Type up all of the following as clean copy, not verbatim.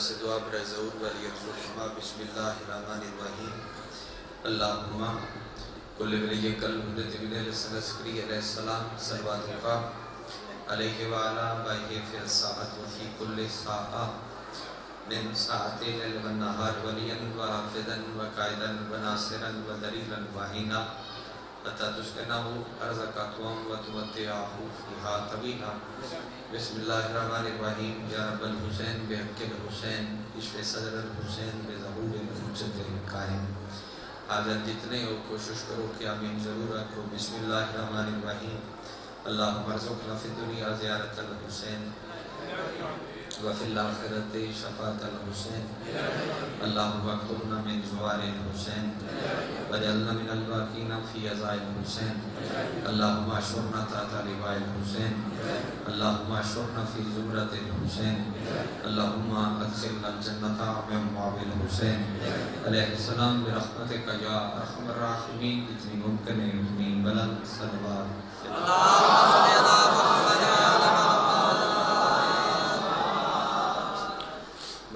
سے دعا برائے ظہور ولی الرحمہ بسم اللہ الرحمن الرحیم اللہم کل ولی کل حدت بن الحسن عسکری علیہ السلام صلوات اللہ علیہ وعلا بائیہ فی الساعت وفی کل ساعہ من ساعت لیل و نہار ولیا و حافظا و قائدا و ناصرا و دلیلا و عینا حتی تسکنہو ارزقاتوام و تمتعہو فیہا طویلا بسم اللہ الرحمن الرحیم یا رب الحسین بحق الحسین عشق صدر الحسین بظہور الحجت القائم حاجت جتنے ہو کوشش کرو کہ آمین ضرور رکھو بسم اللہ الرحمن الرحیم اللہم ارزقنا فی الدنیا زیارت الحسین وفی الآخرت شفاعت الحسین اللہم اکتبنا من زوار الحسین وجعلنا من الباقین فی عزاء الحسین اللہم اشرنا تحت لواء الحسین اللہم اشرنا فی زمرت الحسین اللہم ادخلنا الجنت من معاوی الحسین علیہ السلام برحمتک یا ارحم الراحمین جتنی ممکن ہے اتنی بلند صلوات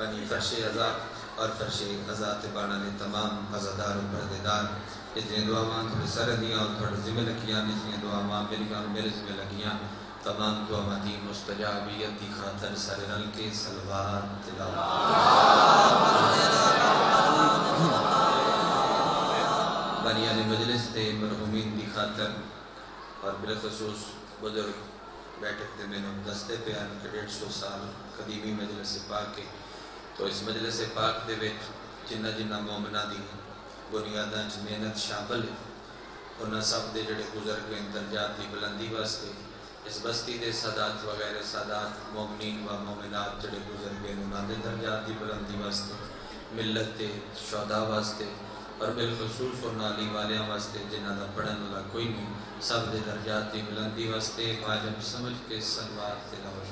بنی فرش عزا اور فرش عزا تبانا نے تمام عزادار و پردیدار جتنی دعا ماں تھوڑی سر دیا اور تھوڑی ذمہ لکیاں جتنی دعا ماں میری اور میرے ذمہ لکیاں تمام دعا ماں دی مستجابیت دی خاطر سر رل کے صلوات تلاوت بنیان مجلس دے مرحومین دی خاطر اور بالخصوص بزرگ بیٹھک دے میں دستے پیان کے 150 سال قدیمی مجلس پاک کے تو اس مجلس پاک دے ویچ جنہ جنہ مومنہ دی بنیاداں چ محنت شامل ہے انہاں سب دے جڑے گزر گئے درجات دی بلندی واسطے اس بستی دے سادات وغیرہ سادات مومنین و مومنات جڑے گزر گئے انہاں دے درجات دی بلندی واسطے ملت دے شہداء واسطے اور بالخصوص اور نالی والیاں واسطے جنہ دا پڑھن والا کوئی نہیں سب دے درجات دی بلندی واسطے واجب سمجھ کے صلوات تلاوت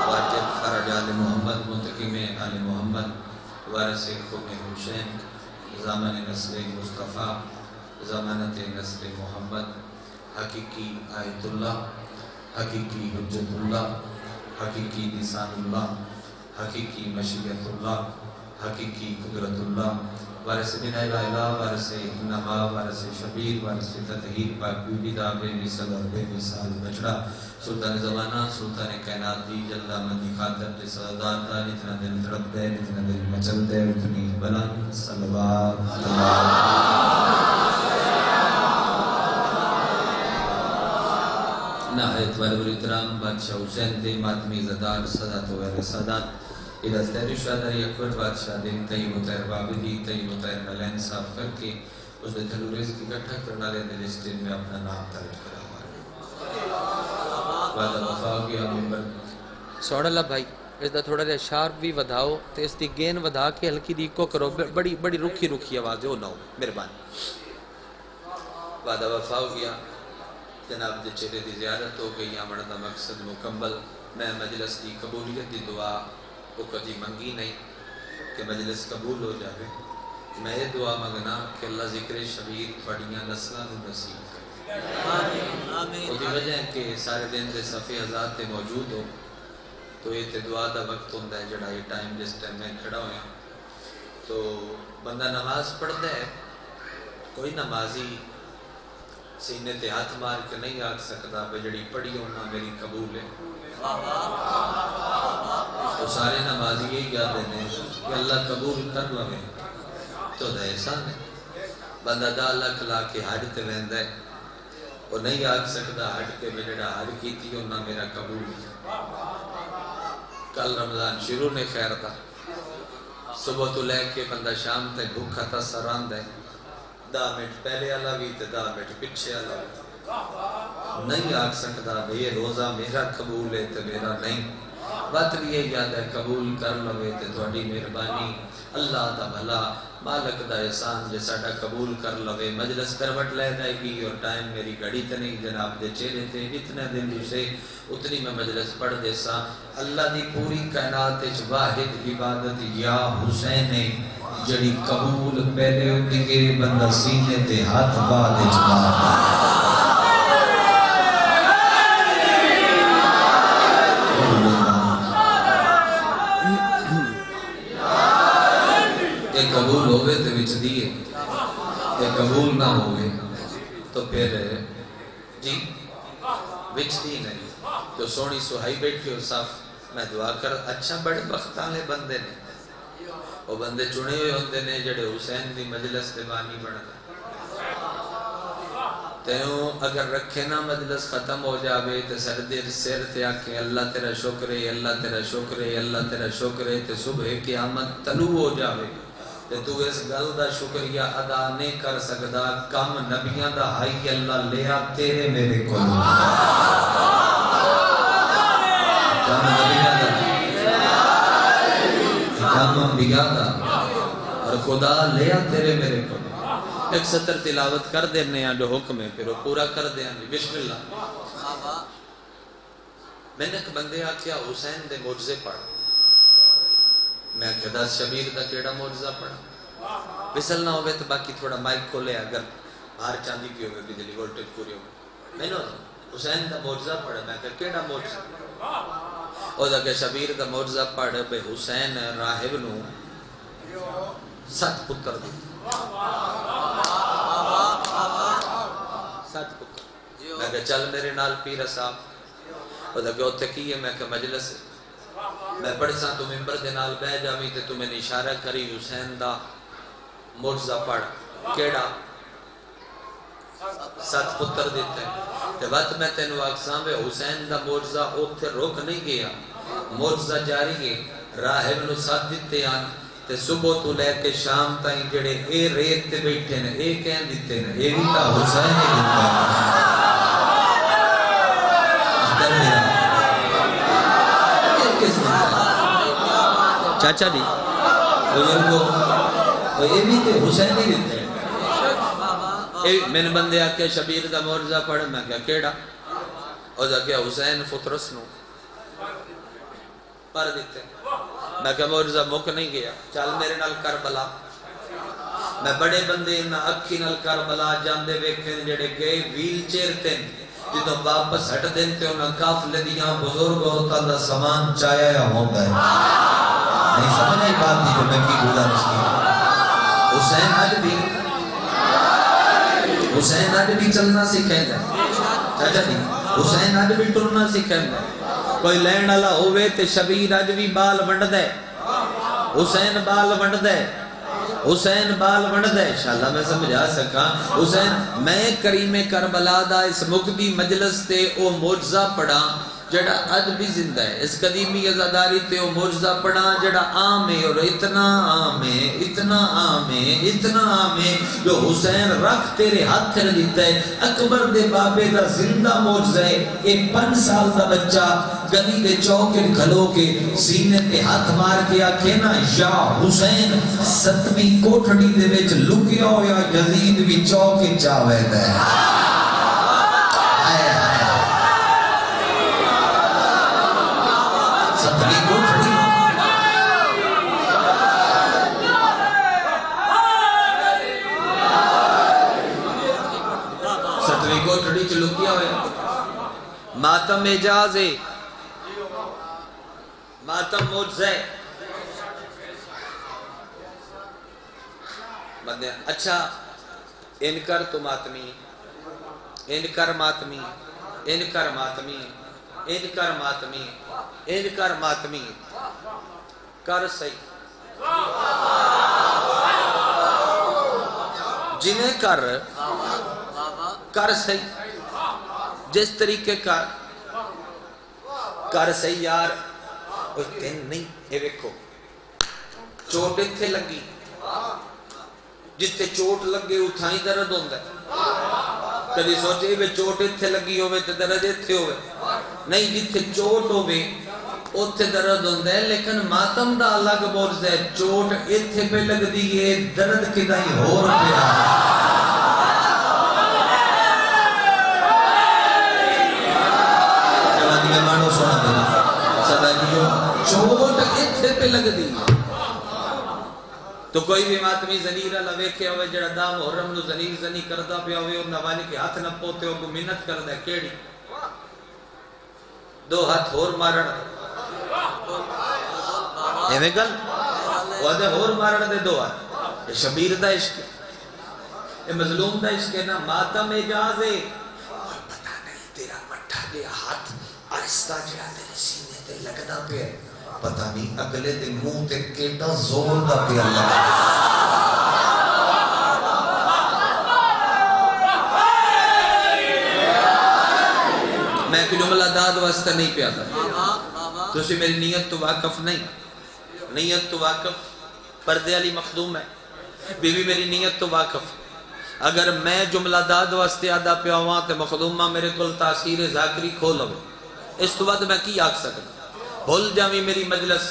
واجب فرج آل محمد منتقم آل محمد وارث خون حسین زامن نسل مصطفیٰ ضمانت نسل محمد حقیقی آیت اللہ حقیقی حجت اللہ حقیقی لسان اللہ حقیقی مشیت اللہ حقیقی قدرت اللہ وارث بن الہ وارث انما وارث شبیر وارث تطہیر پاک بیوی دا بے مثل اور بے مثال بچڑا سلطان زمانہ سلطان کائنات دی جلدہ مندی خاطر دے سعادات دا جتنا دل تڑپ دے جتنا دل مچل دے اتنی بلند صلوات نہایت والد الاحترام بادشاہ حسین دے ماتمی زدار صدات وغیر سادات ادھا تحری شادری اکبر بادشاہ دے طیب و طیر بابدی طیب و طیر ملین صاف کر کے اس نے تھلو رزق اکٹھا کرنا لے دل اس دن میں اپنا نام ترک کرا ہوا وعدہ وفاق یا ممبر سوڑ اللہ بھائی اس دا تھوڑا دے شارپ بھی ودھاؤ تے اس دی گین ودھا کے ہلکی دی کو کرو بڑی بڑی رکھی رکھی آواز ہو نہ ہو مہربان وعدہ وفاق یا جناب دے چہرے دی زیارت ہو گئی آمڑا مقصد مکمل میں مجلس دی قبولیت دی دعا وہ کدی منگی نہیں کہ مجلس قبول ہو جاوے میں یہ دعا مانگنا کہ اللہ ذکر شبیر بڑیاں نسلان نصیب کرے وہ دی وجہ ہے کہ سارے دن دے صفحے ازاد تے موجود ہو تو یہ تے دعا دا وقت ہوندہ ہے جڑا یہ ٹائم جس ٹائم میں کھڑا ہویا تو بندہ نماز پڑھتا ہے کوئی نمازی سینے تے ہاتھ مار کے نہیں آگ سکتا پہ جڑی پڑھی ہونا میری قبول ہے تو سارے نمازی یہی یاد دینے کہ اللہ قبول کر لوے تو دا احسان ہے بندہ دا اللہ کھلا کے حج تے ویندہ ہے وہ نہیں آگ سکتا حج کے میں جڑا حج کی تھی ہونا میرا قبول ہے کل رمضان شروع نے خیر تھا صبح تو لے کے بندہ شام تے بھوکھا تھا سراند ہے 10 منٹ پہلے اللہ بھی تے 10 منٹ پچھے اللہ بھی نہیں آگ سکتا بھئی روزہ میرا قبول ہے تے میرا نہیں بات بھی یہ یاد ہے قبول کر لوے تے تھوڑی مہربانی اللہ دا بھلا مالک دا احسان جے ساڈا قبول کر لوے مجلس کروٹ لے جائے گی اور ٹائم میری گھڑی تے نہیں جناب دے چہرے تے جتنے دن سے اتنی میں مجلس پڑھ دے سا اللہ دی پوری کائنات وچ واحد عبادت یا حسین جڑی قبول پہلے ہوتی کہ بندہ سینے تے ہاتھ بعد وچ ماردا یہ قبول ہوئے تو وچ دیئے، یہ قبول نہ ہوئے تو پھر جی وچ دی نہیں. تو سونی سہائی بیٹھی ہو صاف میں دعا کر اچھا بڑے بختانے بندے نے وہ بندے چنے ہوئے ہوندے نے جڑے حسین دی مجلس دے بانی بننا تیوں اگر رکھے نا مجلس ختم ہو جاوے تے سر تے آکھیں اللہ تیرا شکر ہے، اللہ تیرا شکر ہے، اللہ تیرا شکر ہے، تے صبح قیامت طلوع ہو جاوے تے تو اس گل دا شکریہ ادا نہیں کر سکدا. کم نبیاں دا ہائی اللہ لیا تیرے میرے کو کم نبیاں دا کم انبیاء دا اور خدا لیا تیرے میرے کو. ایک سطر تلاوت کر دینے ہیں جو حکم ہے پھر وہ پورا کر دیں. بسم اللہ. میں نے ایک بندے آکھیا حسین دے معجزے پڑھ. میں کہدا شبیر دا کیڑا معجزہ پڑھا وصل نہ ہوئے تو باقی تھوڑا مائک کھولے اگر باہر چاندی کی ہوئے بجلی وولٹیج پوری ہوئے. میں نے حسین دا معجزہ پڑھا. میں کہا کیڑا معجزہ؟ او دا کہ شبیر دا معجزہ پڑھ بے حسین راہب نو 7 پتر دی 7 پتر. میں کہا چل میرے نال پیر صاحب. او دا کہ اوتھے کی ہے؟ میں کہا مجلس میں پڑھساں تو ممبر دے نال بہ جاویں تے تو میں نے اشارہ کری حسین دا معجزہ پڑھ. کیڑا؟ 7 پتر دیتے ہیں. تے وقت میں تینوں آکھساں وے حسین دا معجزہ اوتھے رک نہیں گیا، معجزہ جاری ہے. راہب نو 7 دیتے ہیں تے صبح تو لے کے شام تائیں جڑے اے ریت تے بیٹھے نے اے کہن دیتے ہیں اے بھی تا حسین ہی دیتا ہے. چاچا جی یہ بھی تے حسین ہی دیتے ہیں. میں نے بندے آکے شبیر دا معجزہ پڑھ. میں کہا کیڑا؟ اور دا کیا حسین فطرس نو پڑھ دیتے ہیں. میں کہا معجزہ مک نہیں گیا، چل میرے نال کربلا. میں بڑے بندے انہاں اکھی نال کربلا جاندے ویکھن جڑے گئے ویل چیئر تے جدوں واپس ہٹ دین تے انہاں قافلے دیاں بزرگ عورتاں دا سامان چایا ہوندا ہے. نہیں سمجھ نہیں بات دی جو میں کی گزارش کی. حسین آج بھی چلنا سکھیں گا. چاچا جی حسین آج بھی ٹرنا سکھیں گا. کوئی لین والا ہوئے تے شبیر آج بھی بال ونڈ دے. حسین بال ونڈ دے، حسین بال ونڈ دے. انشاءاللہ میں سمجھا سکا. حسین میں کریم کربلا دا اس مقدی مجلس تے او معجزہ پڑھا جڑا اج بھی زندہ ہے. اس قدیمی عزاداری تے او معجزہ پڑھا جڑا عام ہے اور اتنا عام ہے، اتنا عام ہے، اتنا عام ہے جو حسین رکھ تیرے ہاتھ کر دیتا ہے. اکبر دے بابے دا زندہ معجزہ ہے. ایک 5 سال دا بچہ گلی دے چوکے کھلو کے سینے تے ہاتھ مار کے آکھے نا یا حسین 7ویں کوٹھڑی دے وچ لکیا ہویا یزید بھی چوکے چاوید ہے. ماتم اجاز ہے، ماتم معجزہ ہے. بندے اچھا انکر تو ماتمی، انکر ماتمی، انکر ماتمی، انکر ماتمی، انکر ماتمی کر صحیح. جنہیں کر صحیح جس طریقے کر صحیح یار. تین نہیں یہ ویکھو چوٹ اتھے لگی، جتے چوٹ لگے اتھائی درد ہوندہ ہے. کدی سوچے بھی چوٹ اتھے لگی ہوئے تو درد اتھے ہوئے نہیں، جتے چوٹ ہوئے اتھے درد ہوندہ ہے. لیکن ماتم دا الگ معجزہ ہے. چوٹ اتھے پہ لگ دیئے درد کدائی ہو رہا مانو سونا دینا صدایو چوٹ اتھے پہ لگ دی. تو کوئی بھی ماتمی زنیرہ لوے کے ہوئے جڑا دا محرم نو زنیر زنی کردہ پہ ہوئے اور نوالی کے ہاتھ نہ پوتے ہو کو منت کردہ ہے. کیڑی 2 ہاتھ ہور مارن ایویں گل وہ دے ہور مارن دے 2 ہاتھ یہ شبیر دا عشق ہے، یہ مظلوم دا عشق ہے نا، ماتم اجاز ہے، پتہ نہیں تیرا مٹھا گیا ہاتھ آہستہ جہاں تیرے سینے تے لگنا پہ ہے، پتہ نہیں اگلے دے منہ تے کیٹا زور دا پہ اللہ میں کہ جملہ داد واسطہ نہیں پیا تھا تو اسی میری نیت تو واقف نہیں، نیت تو واقف، پردے علی مخدوم ہے، بیوی میری نیت تو واقف، اگر میں جملہ داد واسطے آدھا پیا ہوا تو مخدومہ میرے کل تاثیر ذاکری کھول ہوئے، اس تو بعد میں کی آکھ سکتا، بھول جاوی میری مجلس،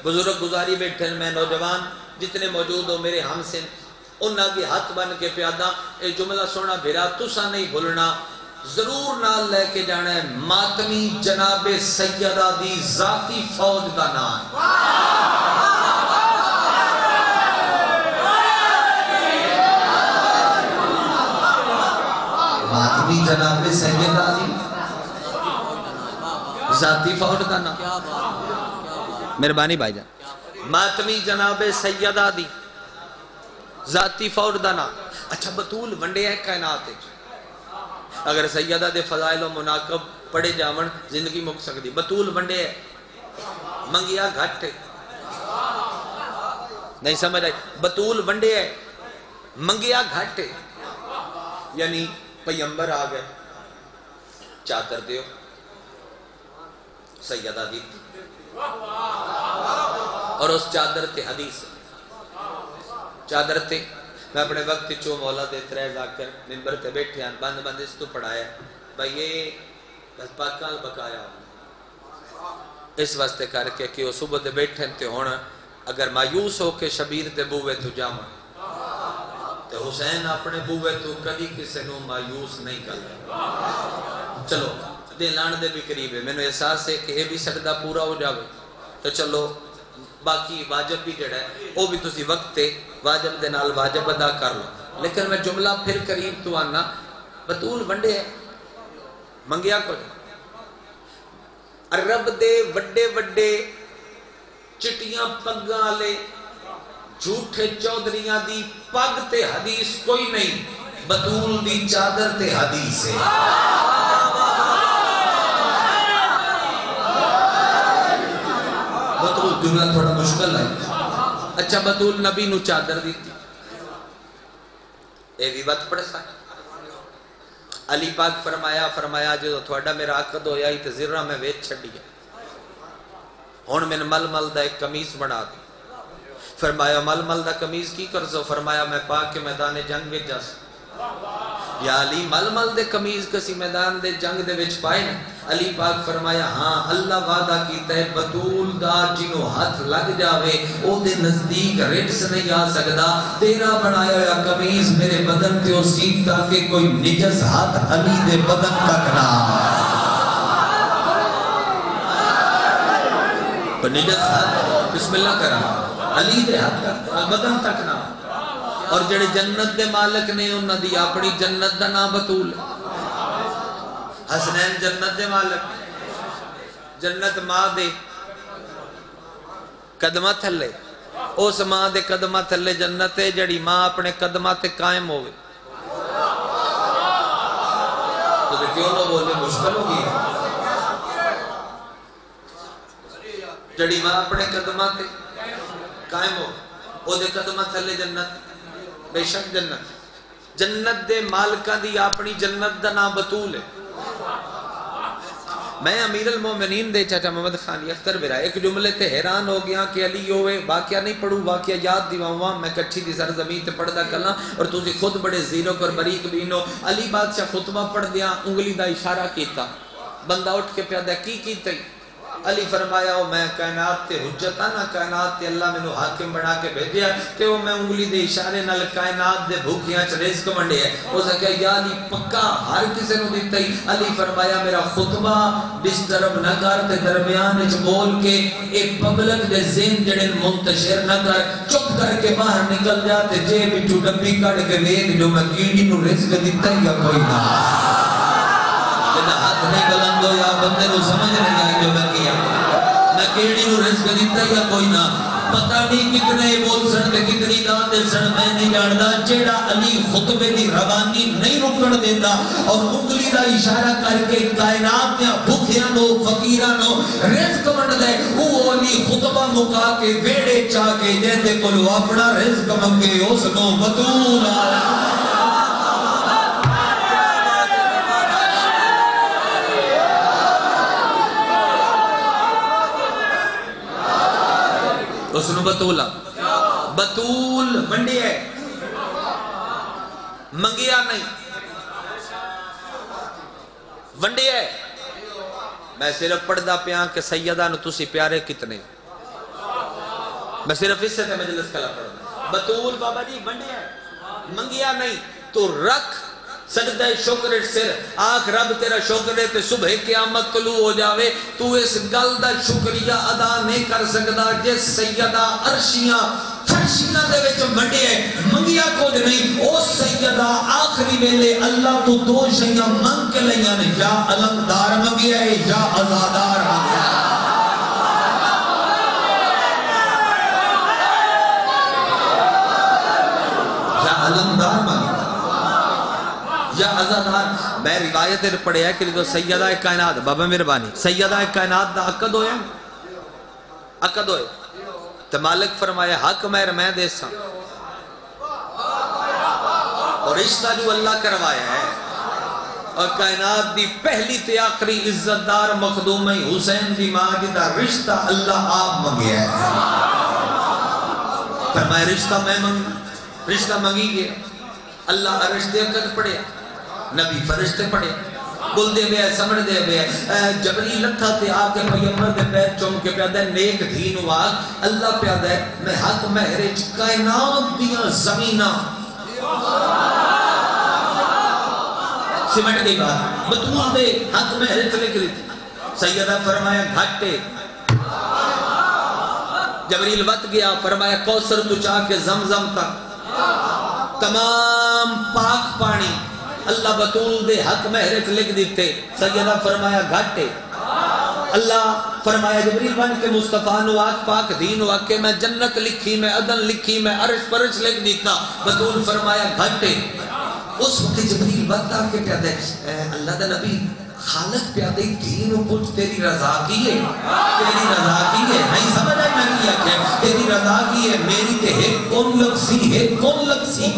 بزرگ گزاری بیٹھے میں نوجوان جتنے موجود ہو میرے ہم سے انہاں کی ہاتھ بن کے پیادا اے جملہ سونا بھیرا تسا نہیں بھولنا، ضرور نال لے کے جانا ہے ماتمی جناب سیدہ دی ذاتی فوج دا نام، ماتمی جناب سیدہ دی ذاتی فوج دا نام، مہربانی بھائی جان، ماتمی جناب سیدہ دی ذاتی فوج دا نام۔ اچھا بطول ونڈے ہے کائنات ہے، اگر سیدہ دے فضائل و مناقب پڑے جاون زندگی مک سکتی، بطول ونڈے ہے، منگیا گھٹ ہے، نہیں سمجھ آئی، بطول ونڈے ہے، منگیا گھٹ ہے، یعنی پیمبر آ گئے، چادر دیو، سیدہ دی اور اس چادر تے حدیث، چادر تے میں اپنے وقت چو مولا دے ترے جا کر منبر تے بیٹھے ہیں بند بند اس تو پڑھایا بھائی یہ بس پاکال بکایا اس واسطے کر کے کہ وہ صبح دے بیٹھے تے ہونا اگر مایوس ہو کے شبیر دے بوے تو جاما تے حسین اپنے بوے تو کدی کسے نو مایوس نہیں کرتا، چلو دے لان دے بھی قریب ہے، میں نے احساس ہے کہ یہ بھی سجدہ پورا ہو جاوے تو چلو باقی واجب بھی جڑا ہے وہ بھی تسی وقت تے واجب دے نال واجب ادا کر لو، لیکن میں جملہ پھر قریب تو آنا بطول ونڈے ہے، منگیا کو عرب دے وڈے وڈے چٹیاں پگاں لے جھوٹے چودھریاں دی پگ تے حدیث کوئی نہیں، بطول دی چادر تے حدیث ہے، بطول جملہ تھوڑا مشکل ہے، اچھا بطول نبی نو چادر دیتی اے بھی بات پڑھ سکتا، علی پاک فرمایا جو تھوڑا میرا عقد ہویا ہی تے زرہ میں ویچ چھڑی ہے، ہون میں مل مل دا ایک کمیز بنا دی، فرمایا مل مل دا کمیز کی کرزو، فرمایا میں پاک کے میدان جنگ وچ جاس، یا علی مل مل دے کمیز کسی میدان دے جنگ دے وچ پائے نا، علی پاک فرمایا ہاں اللہ وعدہ کیتا ہے بطول دا جنوں ہاتھ لگ جاوے او دے نزدیک رٹس نہیں آ سکدا، تیرا بنایا یا کمیز میرے بدن تے او سیت تاکہ کوئی نجس ہاتھ علی دے بدن تک نہ تو نجس ہاتھ بسم اللہ کرا علی دے ہاتھ تک بدن تک نہ، اور جڑے جنت دے مالک نے انہاں دی اپنی جنت دا نام بطول، حسنین جنت دے مالک، جنت ماں دے قدمہ تھلے، اس ماں دے قدمہ تھلے جنت ہے جڑی ماں اپنے قدمہ تے قائم ہوئے، تو دے کیوں نہ بولے مشکل ہوگی، جڑی ماں اپنے قدمہ تے قائم ہو او دے قدمہ تھلے جنت، بے شک جنت، جنت دے مالکہ دی اپنی جنت دا نام بطول ہے۔ میں امیر المومنین دے چاچا محمد خانی اختر برا ایک جملے تے حیران ہو گیا کہ علی ہوئے واقعہ نہیں پڑھوں، واقعہ یاد دیواں میں کچھی دی سرزمین تے پڑھ دا کرنا، اور تُسی خود بڑے زیرک اور بریک بینو، علی بادشاہ خطبہ پڑھ دیا انگلی دا اشارہ کیتا، بندہ اٹھ کے پیادہ کی کیتا ہی، علی فرمایا او میں کائنات تے حجتا نا، کائنات تے اللہ میں نو حاکم بنا کے بھیجیا تے وہ میں انگلی دے اشارے نال کائنات دے بھوکیاں چ رزق منڈے ہے، او سے کہا یا علی پکا ہر کسے نو دیتا ہی، علی فرمایا میرا خطبہ ڈسٹرب نہ کر تے درمیان وچ بول کے ایک پبلک دے ذہن جڑے منتشر نہ کر، چپ کر کے باہر نکل جا تے جیب وچوں ڈبی کڈ کے ویکھ جو میں کیڑی نو رزق دیتا یا کوئی نہ، ہاتھ نہیں بلند ہو یا بندے کو سمجھ نہیں آئی جو میں کیا، میں کیڑی نو رزق دیتا یا کوئی نہ، پتہ نہیں کتنے بول سن تے کتنی دان دے سن میں نہیں جاندا جیڑا علی خطبے دی روانی نہیں رکن دیندا اور انگلی دا اشارہ کر کے کائنات دے بھوکیاں نو فقیراں نو رزق ونڈ دے او علی خطبہ مکا کے ویڑے چا کے جے کولو اپنا رزق منگے اس نو بطول اس نو بطول بطول منڈی ہے منگیا نہیں ونڈی ہے میں صرف پڑھدا پیاں کہ سیدہ نو تسی پیارے کتنے میں صرف اس سے مجلس کلا پڑھنا بطول بابا جی ونڈی ہے منگیا نہیں تو رکھ سجدہ شکر سر آنکھ رب تیرا شکر ہے تے صبح قیامت طلوع ہو جاوے تو اس گل دا شکریہ ادا نہیں کر سکدا جس سیدہ عرشیاں فرشیاں دے وچ منڈے ہے منگیا کچھ نہیں او سیدہ آخری ویلے اللہ تو دو شیاں منگ کے لیاں نے یا علمدار منگیا ہے یا عزادار منگیا ہے علمدار مانگی یا عزادار میں روایت پڑھے ہے کہ سیدہ کائنات بابا مہربانی سیدہ کائنات دا عقد ہوئے عقد ہوئے تو مالک فرمایا حق مہر میں دے سا اور رشتہ جو اللہ کروایا ہے اور کائنات دی پہلی تے آخری عزتدار مخدوم حسین دی ماجدہ رشتہ اللہ آپ منگیا ہے فرمایا رشتہ میں منگیا رشتہ منگی گئے اللہ عرش دے عقد پڑھے نبی فرشتے پڑھے بل دے بے سمڑ دے بے جبری لکھا تے آکے پیمبر دے پیر چوم کے پیادہ نیک دین واق اللہ پیادہ ہے میں حق مہرج کائنات دیا زمینہ سمٹ گئی بات بطول دے حق مہرج لکھ لی سیدہ فرمایا گھٹے جبریل وط گیا فرمایا کوثر تو چاہ کے زمزم تک تمام پاک پانی اللہ بطول دے حق مہرک لکھ دیتے سیدہ فرمایا گھاٹے اللہ فرمایا جبریل بن کے مصطفیٰ نو آگ پاک دین ہوا کہ میں جنت لکھی میں عدن لکھی میں عرش پرش لکھ دیتا بطول فرمایا گھاٹے اس وقت جبریل بتا کے پیادے اللہ دا نبی خالق پیادے دین و پوچھ تیری رضا کی ہے تیری رضا کی ہے نہیں سمجھ آئی میں کیا کہ تیری رضا کی ہے میری تے ہے کون لگ سی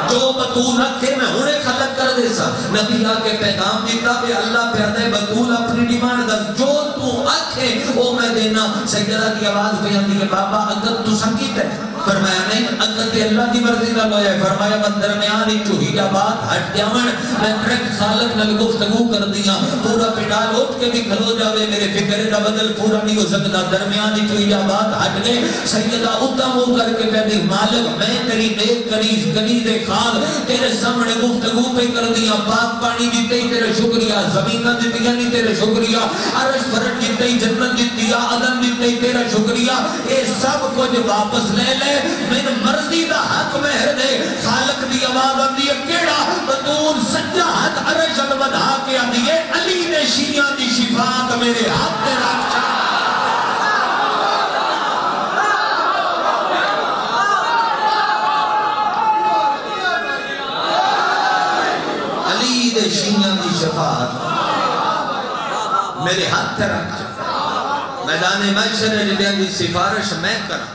جو بطول رکھے میں انہیں خلق کر دے سا نبی آکے پیغام دیتا بے اللہ پیادے بطول اپنی ڈیمانڈ در جو تو آکھے وہ میں دینا سیدہ کی آواز بیان دی بابا اگر تو سنگیت ہے فرمایا نہیں اگر تے اللہ دی مرضی نہ لویا فرمایا من درمیان ایک چوہی جا بات ہٹ جاون میں ترک خالق نل گفتگو کر دیا پورا پٹال اٹھ کے بھی کھلو جاوے میرے فکر دا بدل پورا نہیں ہو سکتا درمیان ایک چوہی جا بات ہٹ گئے سیدہ اتنا وہ کر کے کہتے مالک میں تیری نیک کنیز خان تیرے سامنے گفتگو پہ کر دیا پاک پانی دیتے ہی تیرے شکریہ زمینہ دیتی نہیں تیرے شکریہ عرش فرٹ دیتے ہی جنت دیتی عدن دیتے ہی تیرا شکریہ اے سب کچھ واپس لے لے من مرضی دا حق مہر دے خالق دی آواز آتی ہے کیڑا بطول سجا حد عرش ودھا کے آتی ہے علی نے شیعہ دی شفاعت میرے ہاتھ میں رکھ چاہ علی دے شیعہ دی شفاعت میرے ہاتھ میں رکھ چاہ میدان محشر جدیاں دی سفارش میں کرا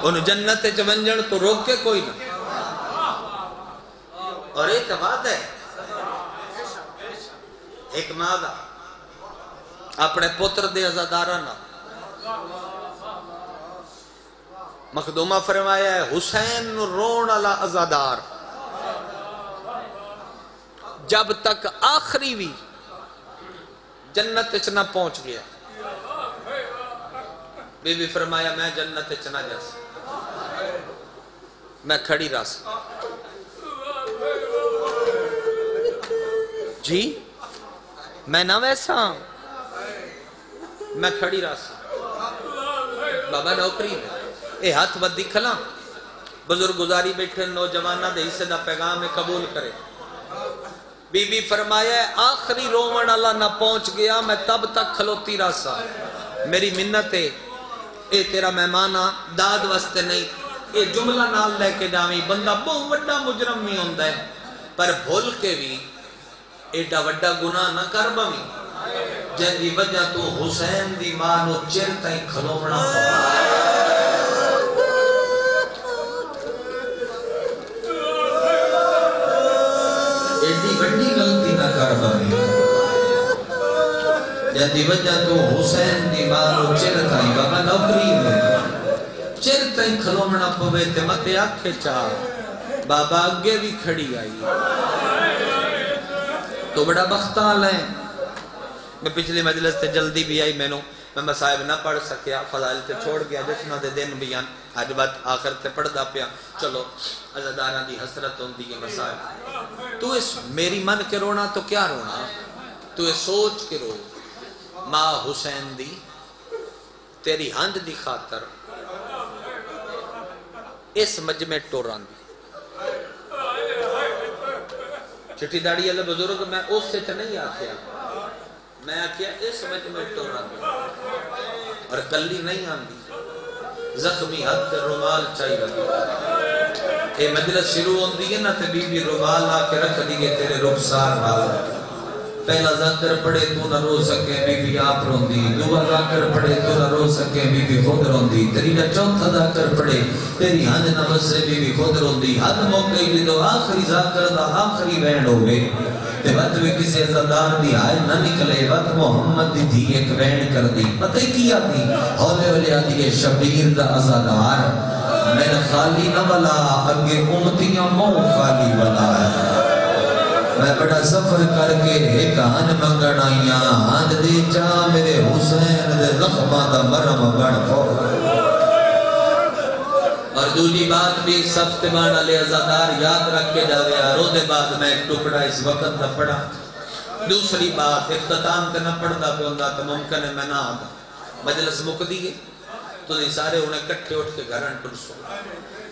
انہوں جنت چونجن تو روک کے کوئی نہ اور ایک بات ہے ایک مادہ اپنے پتر دے عزادارانہ مخدومہ فرمایا ہے حسین رون علی عزادار جب تک آخری بھی جنت چنا پہنچ گیا بی بی فرمایا میں جنت چنا جیسا میں کھڑی راس جی میں نہ ویسا میں کھڑی راس بابا نوکری میں اے ہاتھ بد دکھلا بزرگ گزاری بیٹھے نوجوانہ دے حصے دا پیغام قبول کرے بی بی فرمایا ہے آخری رومن اللہ نہ پہنچ گیا میں تب تک کھلوتی رہا سا میری منت ہے اے تیرا مہمانہ داد واسطے نہیں اے جملہ نال لے کے جاویں بندہ بہت وڈا مجرم بھی ہوندہ ہے پر بھول کے بھی ایڈا وڈا گناہ نہ کر بمی جن دی وجہ تو حسین دی مانو چر تائیں کھلوڑا ایڈی وڈی غلطی نہ کر بمی جن دی وجہ تو حسین دی مانو چر تائیں بابا نوکری میں چر تائیں کھلوڑا پوے تے متے آکھے چاہ بابا اگے بھی کھڑی آئی تو بڑا بختال ہے میں پچھلی مجلس تے جلدی بھی آئی میں مسائب نہ پڑھ سکیا فضائل تے چھوڑ گیا جشنہ دے دن بیان آج بات آخر تے پڑھ دا پیا چلو عزدارہ دی حسرت ہوں دی مسائب تو اس میری من کے رونا تو کیا رونا تو اس سوچ کے رو ماں حسین دی تیری ہنج دی خاطر اس مجمع ٹوران دی چٹی داڑی اللہ بزرگ میں اس سے تو نہیں آکھیا میں آکھیا اس مجمع ٹوران دی اور کلی نہیں آندی زخمی حد رومال چاہی لگی اے مجلس شروع ہوندی ہے نا تے بی بی رومال آکے رکھ دیئے تیرے رخسار نال پہلا ذکر پڑھے تو نہ رو سکے بی بی آپ روندی دوبارہ ذکر پڑھے تو نہ رو سکے بی بی خود روندی تیرا چوتھا ذکر پڑھے تیری ہنج نمس سے بی بی خود روندی حد موقعی بھی تو آخری ذکر دا آخری وینڈ ہوئے تے وقت بھی کسی عزدار دی آئے نہ نکلے وقت محمد دی تھی ایک وینڈ کر دی پتہ کیا دی ہولے والے آدھی شبیر دا عزدار میں خالی نہ بلا اگے امتیاں مو خالی بلا میں بڑا سفر کر کے ایک آن منگن آئیاں آن دے چاہ میرے حسین دے زخمہ دا مرم بڑھ کو اور دوجی بات بھی سفتمان علی عزادار یاد رکھ کے جاوے رو دے بعد میں ایک ٹکڑا اس وقت نہ پڑھا دوسری بات اختتام کے نہ پڑھتا پہ ہوندہ تو ممکن ہے میں نہ آگا مجلس مک دیئے تو دی سارے انہیں کٹھے اٹھ کے گھران ٹرسو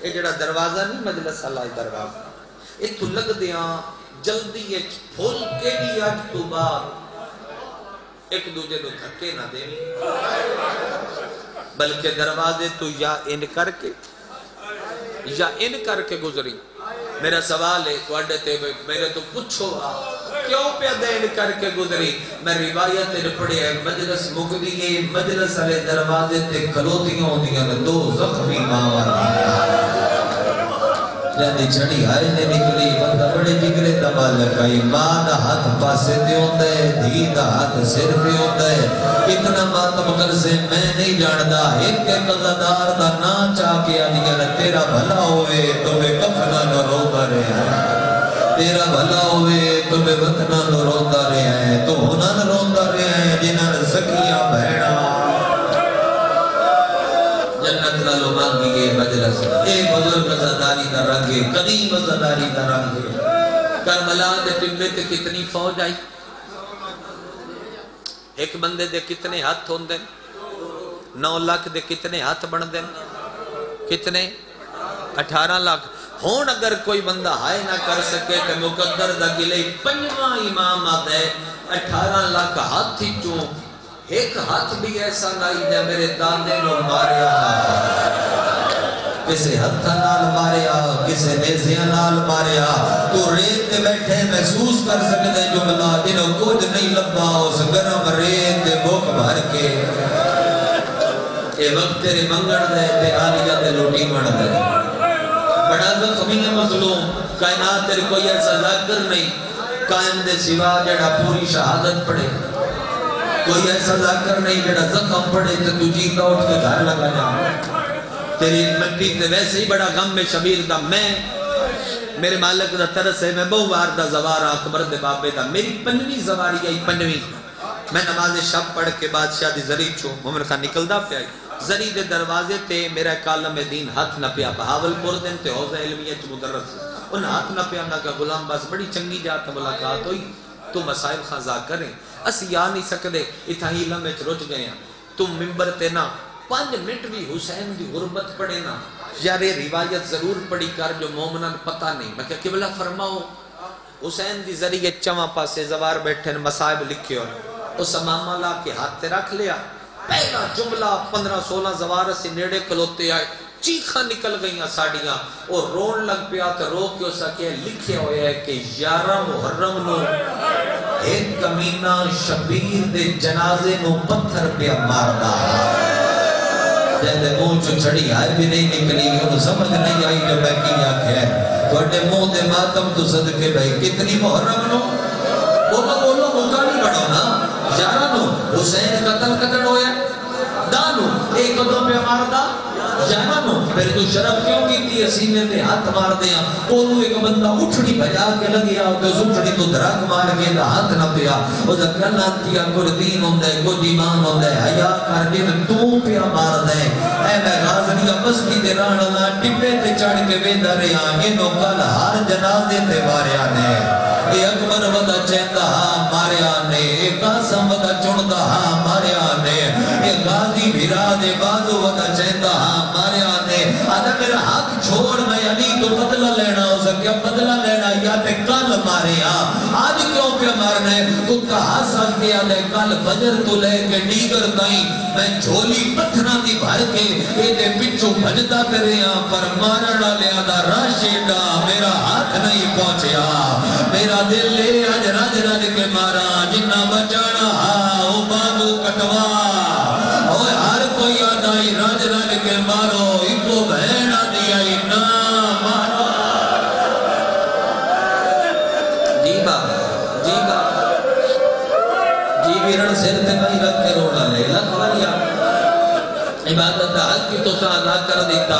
یہ جڑا دروازہ نہیں مجلس اللہ دروازہ یہ تو لگ دیاں جلدی ایک پھول کے بھی آٹھ تو بعد ایک دوجہ دو دھکے نہ دیں بلکہ دروازے تو یا ان کر کے گزری میرا سوال ہے تو اڈے تے میرے تو پچھو کیوں پہ دین کر کے گزری میں روایت پڑھے ہیں مجلس مقدی ہے مجلس علی دروازے تے کھلوتیاں ہوندیاں دو زخمی ماں جاندی چھڑی آئے نے نکلی بندہ بڑے جگرے دمال لگائی ماں دا ہاتھ پاسے دے ہوندہ ہے دھی دا ہاتھ سر پہ ہوندہ ہے اتنا ماتم کر سے میں نہیں جاندہ ایک قضادار دا نا چاہ کے آدھیا تیرا بھلا ہوئے تمہیں کفنا نہ روتا رہے ہیں تیرا بھلا ہوئے تمہیں وطنا نہ روتا رہے ہیں تو ہونا نہ روتا رہے ہیں جنہاں سکیاں بہنا جنت لالو مانگیے مجلس اے بزرگ عزاداری دا رنگے قدیم عزاداری دا رنگے کربلا دے ٹمبے تے کتنی فوج آئی ایک بندے دے کتنے ہاتھ ہوندے 9 لاکھ دے کتنے ہاتھ بن دیں کتنے 18 لاکھ ہون اگر کوئی بندہ ہائے نہ کر سکے کہ مقدر دا گلے 5واں امام آدھے 18 لاکھ ہاتھ ہی چوں ایک ہاتھ بھی ایسا نہیں جا میرے دادے نو ماریا کسے ہتھا نال ماریا کسے نیزیاں نال ماریا تو ریت دے بیٹھے محسوس کر سکتے جملہ انہوں کچھ نہیں لبا اس گرم ریت دے بوک بھر کے اے وقت تیرے منگڑ دے تے آلیہ دے لوٹی مڑ دے بڑا زخمی مظلوم کائنات تیرے کوئی ایسا ذکر نہیں قائم دے سوا جڑا پوری شہادت پڑے کوئی ایسا ذکر نہیں جڑا زخم پڑے تو تجھی کا اٹھ کے گھر لگا جا تیری مٹی تے ویسے ہی بڑا غم میں شبیر دا میں میرے مالک دا ترس ہے میں بہو بار دا زوارا اکبر دے بابے دا میری 5ویں زواری آئی 5ویں میں نماز شب پڑھ کے بادشاہ دی زری چھو محمد خان نکل دا پہ آئی زری دے دروازے تے میرا کالم دین ہاتھ نہ پیا بہاول پور دن تے حوضہ علمیہ چھ مدرس ان ہاتھ نہ پیا نہ کہ غلام باس بڑی چنگی جاتا ملاقات ہوئی تو مسائب خانزہ کریں اس یا نہیں سکدے اتھا ہی لمحے رچ گئے ہیں تم ممبر تے نا 5 منٹ بھی حسین دی غربت پڑے نا یار یہ روایت ضرور پڑی کر جو مومنان پتہ نہیں میں کہ قبلہ فرماؤ حسین دی ذریعے چواں پاسے زوار بیٹھے مصائب لکھے ہوئے اس امامہ لا کے ہاتھ تے رکھ لیا پہلا جملہ 15-16 زوار سے نیڑے کھلوتے آئے چیخاں نکل گئیاں ساڑیاں اور رون لگ پیا تو رو کے اسا کہ لکھے ہوئے ہے کہ 11 محرم نو ایک کمینہ شبیر دے جنازے نو پتھر پہ ماردا جیسے منہ چو چڑی آئے بھی نہیں نکلی انہوں سمجھ نہیں آئی جو میں کی آنکھ ہے توڑے منہ دے ماتم تو صدقے بھائی کتنی محرم نو بولو موقع نہیں بڑھو نا 11 نو حسین قتل قتل ہویا دانو ایک دو پہ ماردا 11 نو پھر تو شرف کیوں کی تھی سینے تے ہاتھ مار دیا اونو ایک بندہ اٹھڑی بجا کے لگیا تو اٹھڑی تو دھڑک مار کے ہاتھ نہ پیا او ذکر لانتیا کوئی دین ہوندے کوئی ایمان ہوندے حیا کر کے تو پیا مار دے اے میں غازنی بستی دے رانا ٹپے تے چڑھ کے ویندا رہیا اینو کل ہر جنازے تے واریا نے اے اکبر ودا چیندا ماریا نے اے قاسم ودا چوندا ماریا نے اے غازی بھرا دے بازو ودا چیندا ماریا نے آدھا میرا حق چھوڑ میں علی تو بدلہ لینا ہو سکیا بدلہ لینا یا تے کل ماریا آج کیوں پہ مارنے تو کہا سکیا دے کل فجر تو لے کے ڈیگر تائیں میں جھولی پتھرہ دی بھر کے اے دے پچھو بھجتا کریا پر مارنا لیا دا راشدہ میرا ہاتھ نہیں پہنچیا میرا دل لے اج رج رج کے مارا جنہ بچانا او بابو کٹوا اوہ ہر کوئی آدھائی رج رج کے مارو ایکو بہنہ دیا نا مارو جی بابا جی ویرن سر تے بھائی رکھ کے روڑا لے لکھ وریا عبادت حق کی تو سا ادا کر دیتا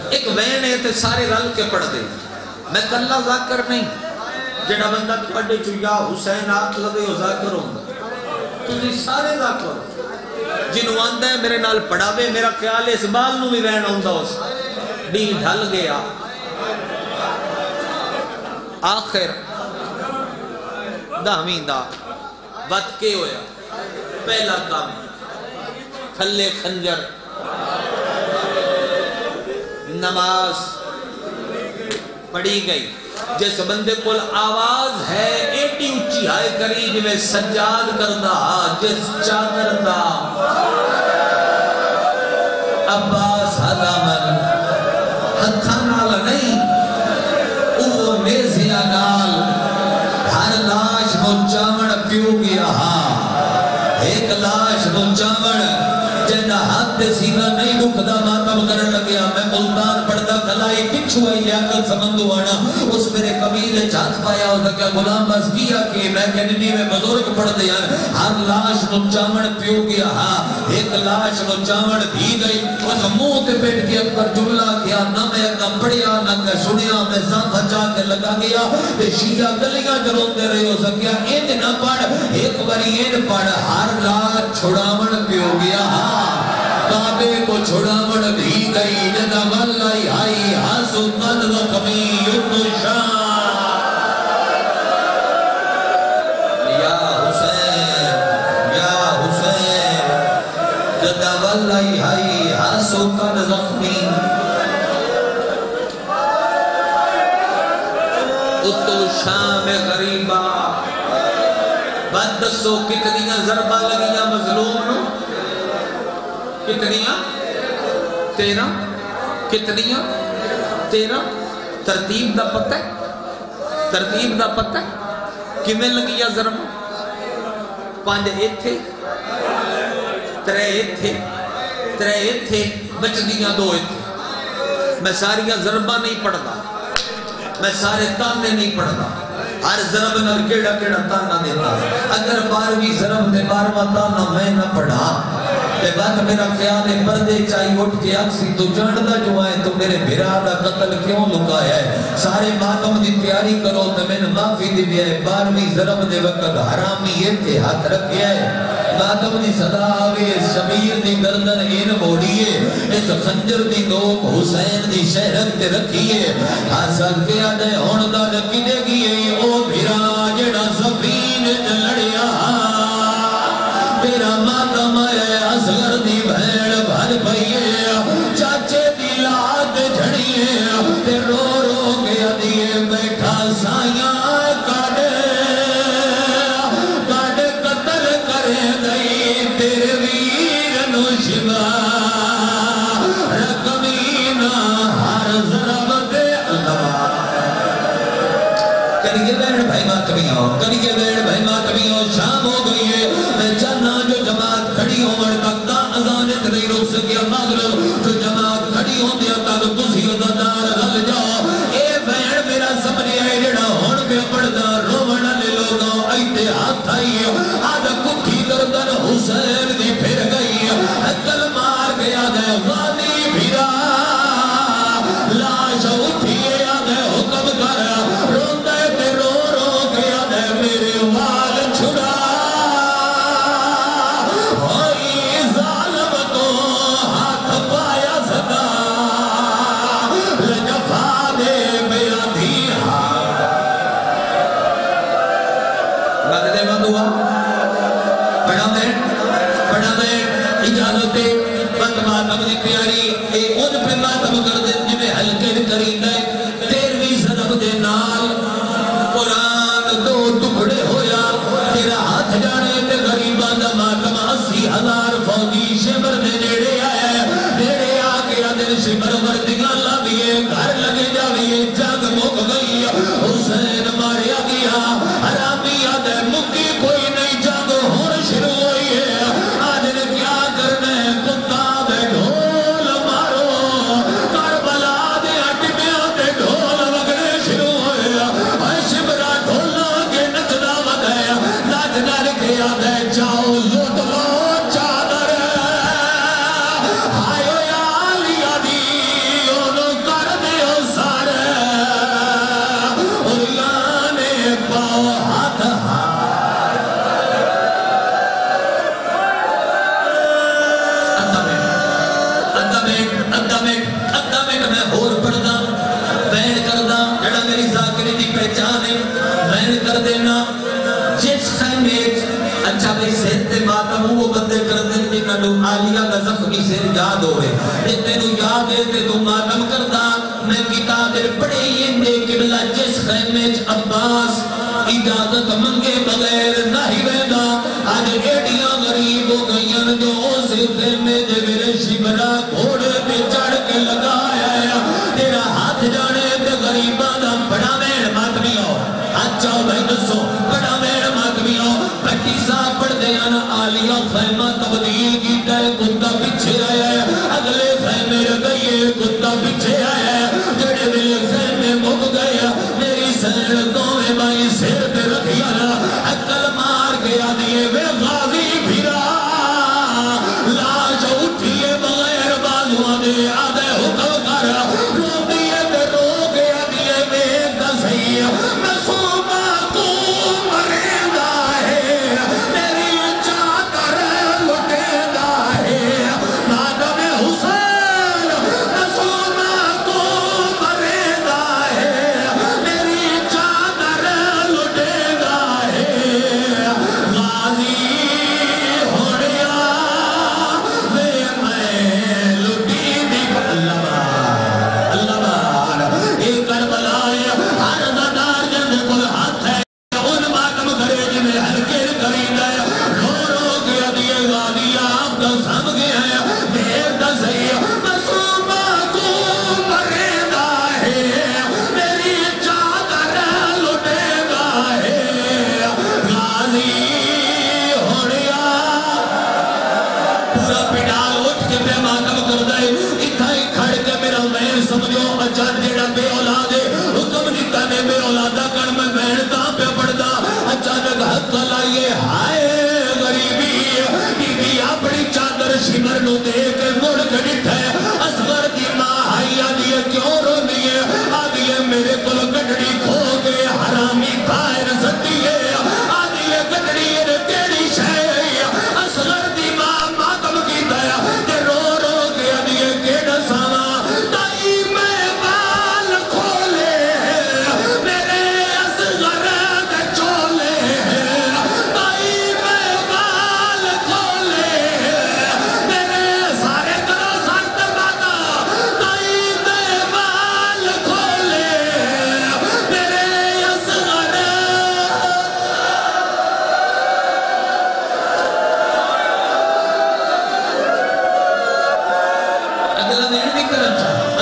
ایک وین ہے تے سارے رل کے پڑھ دے میں کلہ ذاکر نہیں جڑا بندہ پڑھے چو یا حسین آت لگے ہو ذاکر ہوں تجھے سارے ذاکر ہوں جنہوں آندہ ہے میرے نال پڑھاوے میرا خیال ہے اس بال نو بھی وین آندہ ہو ڈی ڈھل گیا آخر دہمین دا وقت کے ہویا پہلا کام تھلے خنجر نماز پڑھی گئی جس بندے کو آواز ہے ایٹی اچھی ہائے کری جو میں سجاد کردہ جس چادر دا عباس حضامن ہتھانال نہیں او نیزیا نال ہر لاش مچامن پیو گیا ایک لاش مچامن جنہ ہاتھ سینہ نہیں دکھدا ماتم کرن لگیا میں ملتان پڑھتا کلائی پچھو آئی لیاکل سمندو آنا اس میرے قبیل چاہت پایا ہوتا کیا غلام بس کیا کہ میں کہنی میں بزرگ پڑھ دیا ہر لاش نچامن پیو گیا ایک لاش نچامن دی گئی اس منہ تے پیٹ کے اکبر جملہ کیا نہ میں اکم پڑھیا نہ کہ سنیا میں سان بچا کے لگا گیا تے شیعہ گلیاں جلون دے رہے ہو سکیا این نہ پڑھ ایک باری این پڑھ ہر لاش چھڑامن پیو گیا کعبے کو چھڑامن بھی گئی جدہ واللہی آئی حسو قد وقمی یدو شان یا حسین جدہ واللہی آئی حسو قد وقمی اتو شام غریبہ بعد دسو کتنیاں ضربہ لگیاں مظلوم نو کتنیاں 13 کتنیاں 13 ترتیب دا پتہ ہے ترتیب دا پتہ ہے کمیں لگیا ضرب 5 ایتھے 3 ایتھے 3 ایتھے بچدیاں 2 ایتھے میں ساریاں ضربہ نہیں پڑھتا میں سارے تانے نہیں پڑھتا ہر ضرب نر کیڑا کیڑا تانا دیتا اگر 12ویں ضرب دے 12واں تانا میں نہ پڑھا تے بعد میرا خیال ہے پردے چاہی اٹھ کے اکسی تو جاندہ جو آئے تو میرے بھرادہ قتل کیوں لکایا ہے سارے ماتم دی تیاری کرو تو میں نے معافی دی بھی ہے 12ویں ضرب دے وقت حرامی یہ تھے ہاتھ رکھے ہے ماتم دی صدا آوے اس شبیر دی گردن این موڑیے اس خنجر دی نوک حسین دی شہرت تے رکھیے حاصل کیا دے ہوندہ رکھی دے گئے او بھرا جڑا سفین لڑیا تیرا ماتم ہے اصغر دی بھیڑ بھر پئیے چاچے دی لات جھڑیے تے رو رو کے دیئے بیٹھا سائیاں کر شبا رکمینا ہر ضرب دے اللہ کریے بیڑ بھائی ماتمیوں کریے بیڑ بھائی ماتمیوں شام ہو گئی ہے میں چاہنا جو جماعت کھڑی ہو مر تک دا ازانت نہیں رک سکیا مغرب جو جماعت کھڑی ہو دیا تک تسی ازادار غل جاؤ اے بیڑ میرا سمجھے ہے جڑا ہون پہ پڑھدا رومن لے لوگوں ایتے ہاتھ آئی آدھا کٹھی دردن حسین دی پھر گئی عقل مار گیا دے غازی بھیرا لاش اٹھیے آدھے حکم کر روندے تے رو رو گیا دے میرے وال چھڑا ہوئی ظالم کو ہاتھ پایا صدا لجفا دے بیا دیا مدد مدعا پڑھا میں اجازت بند ماتم دی پیاری اے ان پہ ماتم کر دیں جنہیں حلقے کریں دے 13ویں ضرب دے نال قرآن 2 ٹکڑے ہویا تیرا ہاتھ جانے تے غریبان دا ماتم 80,000 فوجی شمر دے نیڑے آیا نیڑے آگیا دن شمر وردگاں لابیے گھر لگے جاویے جاگ مک گئی حسین ماریا گیا حرامی آدھے مکی کوئی نہیں جاگ ہون شروع ہوئی ہے آج نے کیا کرنے کتا دے ڈھول مارو کربلا دے اٹمیاں دے ڈھول وگنے شروع ہوئے اے شبرا ڈھولا کے نچنا ودایا نچنا لکھے آدھے جاؤ لوٹ لو چادر آئیو یا لیا دی انہوں کر دیو سارے اوریانے پاؤ ہاتھ میں اور پڑھدا وین کردا جڑا میری ذاکری دی پہچان ہے وین کر دینا جس خیمے اچھا بھئی سیر تے ماتم وہ بندے کر دیں جنہاں نو عالیہ کا زخمی سیر یاد ہوئے جتنے نو یاد ہے تے تو ماتم کردا میں کتاب پڑھے یہ دے قبلہ جس خیمے عباس اجازت منگے بغیر نہیں ویدا آج ایڈیاں غریب ہو گئیاں جو اسے خیمے دے میرے شبرا گھوڑے پہ چڑھ کے لگایا ہے تیرا ہاتھ جانے تے غریباں دا بڑا میڑ ماتمیوں اچھا بھائی دسو بڑا میڑ ماتمیوں پٹی صاحب پڑھ دیا نا آلیہ خیمہ تبدیل کی تے کتا پیچھے آیا ہے اگلے خیمے رگئیے کتا پیچھے آیا ہے جڑے میرے خیمے مک گیا میری سیر دوے بائی سیر پہ رکھیا نا عقل مار گیا دیئے وے غازی بھیرا لاش اٹھیے بغیر بازوان دے آدھے حکم کر رو دیئے تے رو گیا دیئے میں دسئی مسومہ کو مریندا ہے میری چادر لٹیندا ہے مادم حسین مسومہ کو مریندا ہے میری چادر لٹیندا ہے غازی ہوڑیا وے میں لٹی دی اللہ بار ایک کربلا ہے ہر زدار جن کل ہاتھ ہے ان ماتم کرے جنہیں ہلکے کری گئے رو رو کے دیئے غازی آپ کا سم گیا ہے دیر دا صحیح مسومہ کو مریندا ہے میری چادر لٹیندا ہے غازی ہوڑیا پورا پڑال اٹھ کے پہ ماتم کر دائے اتھا ہی کھڑ کے میرا مین سمجھو اچھا جیڑا بے اولاد ہے حکم دیتا نے بے اولادہ کر میں مین کہاں پہ پڑھدا اچانک حق لائیے ہائے غریبی بی بی اپنی چادر شمر نو دے کے مڑ کے ڈٹھے اصغر دی ماں آئی آدھیے کیوں رو دیئے آدھیے میرے کل گھڑی کھو گئے حرامی کائر سٹیے آدھیے گھڑی کیڑی شے اصغر دی ماں ماتم کی دیا کہ رو رو کے آدھیے کیڑا ساما تائی میں بال کھولے میرے اصغر دے چولے تائی میں بال کھولے میرے سارے کرو سارے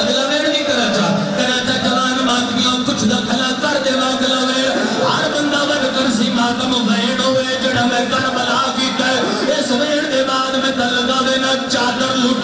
اگلا ویڑ بھی کراچا جوان ماتمیوں کچھ دا کھلا کر دے اگلا ویڑ ہر بندہ ود کر سی ماتم ویڑ ہوئے جڑا میں کربلا کی کہے اس ویڑ دے بعد میں دل گاوے نہ چادر لٹ